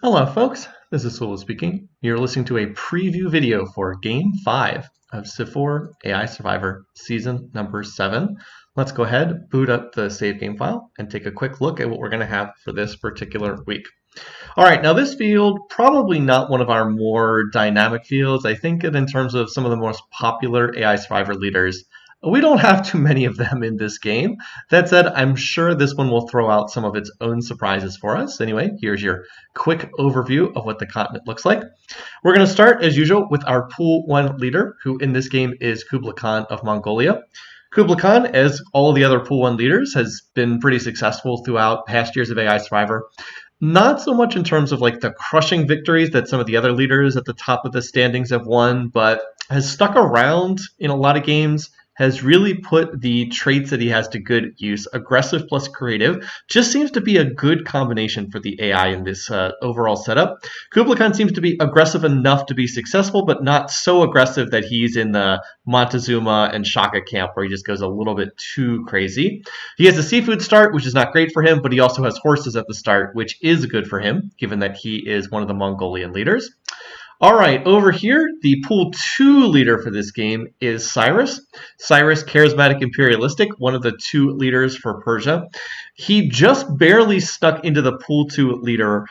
Hello folks, this is Solo speaking. You're listening to a preview video for Game 5 of Civ4 AI Survivor Season number 7. Let's go ahead, boot up the save game file, and take a quick look at what we're going to have for this particular week. Alright, now this field, probably not one of our more dynamic fields. I think that in terms of some of the most popular AI Survivor leaders, we don't have too many of them in this game. That said, I'm sure this one will throw out some of its own surprises for us. Anyway, here's your quick overview of what the continent looks like. We're going to start, as usual, with our Pool 1 leader, who in this game is Kubla Khan of Mongolia. Kubla Khan, as all of the other Pool 1 leaders, has been pretty successful throughout past years of AI Survivor. Not so much in terms of like the crushing victories that some of the other leaders at the top of the standings have won, but has stuck around in a lot of games, has really put the traits that he has to good use. Aggressive plus creative just seems to be a good combination for the AI in this overall setup. Kubla Khan seems to be aggressive enough to be successful, but not so aggressive that he's in the Montezuma and Shaka camp where he just goes a little bit too crazy. He has a seafood start, which is not great for him, but he also has horses at the start, which is good for him, given that he is one of the Mongolian leaders. All right, over here, the Pool 2 leader for this game is Cyrus. Cyrus, charismatic imperialistic, one of the two leaders for Persia. He just barely stuck into the Pool 2 leader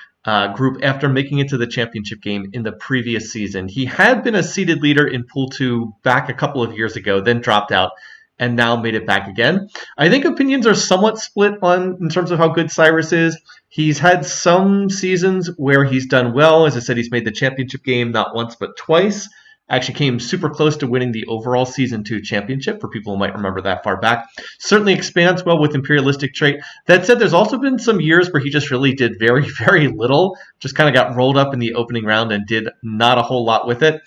group after making it to the championship game in the previous season. He had been a seeded leader in Pool 2 back a couple of years ago, then dropped out, and now made it back again. I think opinions are somewhat split on in terms of how good Cyrus is. He's had some seasons where he's done well. As I said, he's made the championship game not once but twice. Actually came super close to winning the overall Season 2 championship, for people who might remember that far back. Certainly expands well with imperialistic trait. That said, there's also been some years where he just really did very, very little. Just kind of got rolled up in the opening round and did not a whole lot with it.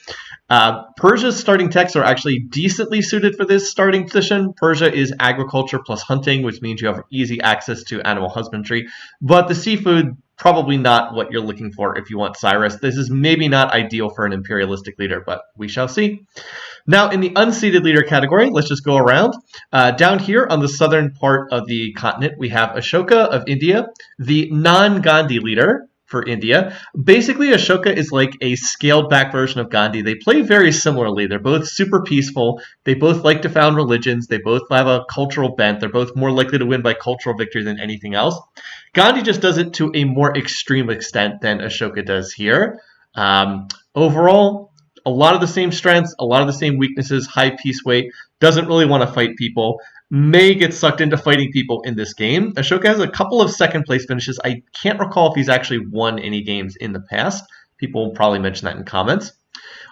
Persia's starting techs are actually decently suited for this starting position. Persia is agriculture plus hunting, which means you have easy access to animal husbandry. But the seafood, probably not what you're looking for if you want Cyrus. This is maybe not ideal for an imperialistic leader, but we shall see. Now, in the unseeded leader category, let's just go around. Down here on the southern part of the continent, we have Ashoka of India, the non-Gandhi leader for India. Basically, Ashoka is like a scaled back version of Gandhi. They play very similarly. They're both super peaceful. They both like to found religions. They both have a cultural bent. They're both more likely to win by cultural victory than anything else. Gandhi just does it to a more extreme extent than Ashoka does here. Overall, a lot of the same strengths, a lot of the same weaknesses, high peace weight, doesn't really want to fight people, may get sucked into fighting people in this game. Ashoka has a couple of second place finishes. I can't recall if he's actually won any games in the past. People will probably mention that in comments.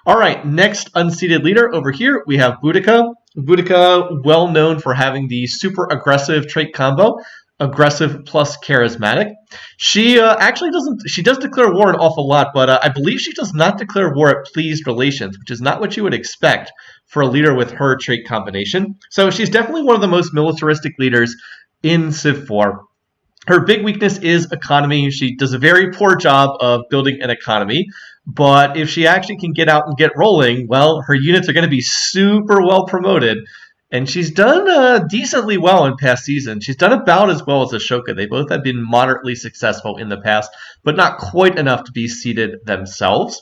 All right, next unseeded leader over here, we have Boudicca. Boudicca, well known for having the super aggressive trait combo, aggressive plus charismatic. She actually doesn't, she does declare war an awful lot, but I believe she does not declare war at pleased relations, which is not what you would expect for a leader with her trait combination. So she's definitely one of the most militaristic leaders in Civ4. Her big weakness is economy. She does a very poor job of building an economy, but if she actually can get out and get rolling, well, her units are going to be super well promoted. And she's done decently well in past seasons. She's done about as well as Ashoka. They both have been moderately successful in the past, but not quite enough to be seeded themselves.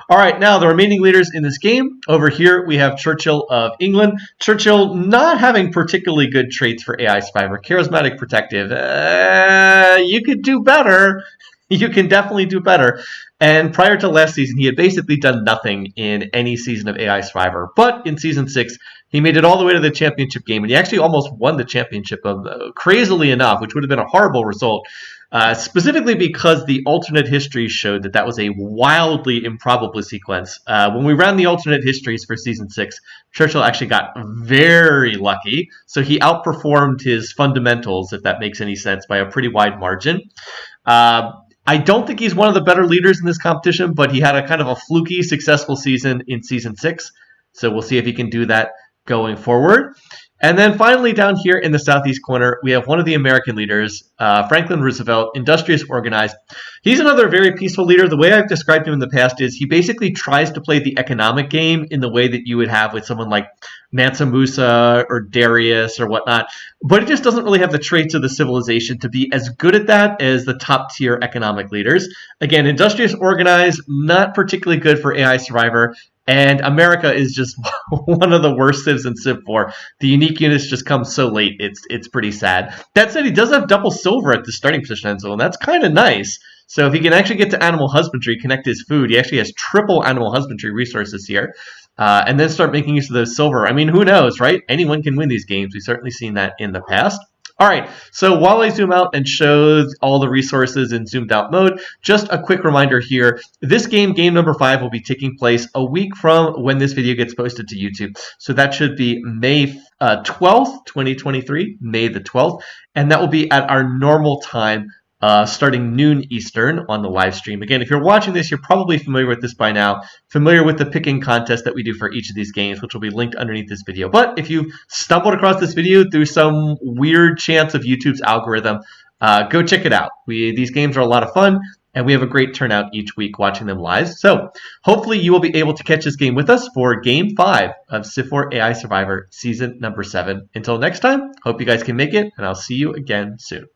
All right, now the remaining leaders in this game. Over here, we have Churchill of England. Churchill not having particularly good traits for AI Survivor. Charismatic, protective. You could do better. You can definitely do better. And prior to last season, he had basically done nothing in any season of AI Survivor. But in Season 6, he made it all the way to the championship game, and he actually almost won the championship, crazily enough, which would have been a horrible result, specifically because the alternate history showed that that was a wildly improbable sequence. When we ran the alternate histories for Season 6, Churchill actually got very lucky, so he outperformed his fundamentals, if that makes any sense, by a pretty wide margin. I don't think he's one of the better leaders in this competition, but he had a kind of a fluky, successful season in Season 6, so we'll see if he can do that going forward. And then finally down here in the southeast corner, we have one of the American leaders, Franklin Roosevelt, industrious, organized. He's another very peaceful leader. The way I've described him in the past is he basically tries to play the economic game in the way that you would have with someone like Mansa Musa or Darius or whatnot, but he just doesn't really have the traits of the civilization to be as good at that as the top tier economic leaders. Again, industrious, organized, not particularly good for AI Survivor. And America is just one of the worst civs in Civ4. The unique units just come so late, it's pretty sad. That said, he does have double silver at the starting position, Enzo, and that's kind of nice. So if he can actually get to animal husbandry, connect his food, he actually has triple animal husbandry resources here. And then start making use of the silver. I mean, who knows, right? Anyone can win these games. We've certainly seen that in the past. All right, so while I zoom out and show all the resources in zoomed out mode, just a quick reminder here. This game, game number 5, will be taking place a week from when this video gets posted to YouTube. So that should be May 12th, 2023, May the 12th. And that will be at our normal time, starting noon Eastern on the live stream. Again, if you're watching this, you're probably familiar with this by now, familiar with the picking contest that we do for each of these games, which will be linked underneath this video. But if you've stumbled across this video through some weird chance of YouTube's algorithm, go check it out. These games are a lot of fun, and we have a great turnout each week watching them live. So hopefully you will be able to catch this game with us for Game 5 of Civ4 AI Survivor Season number 7. Until next time, hope you guys can make it, and I'll see you again soon.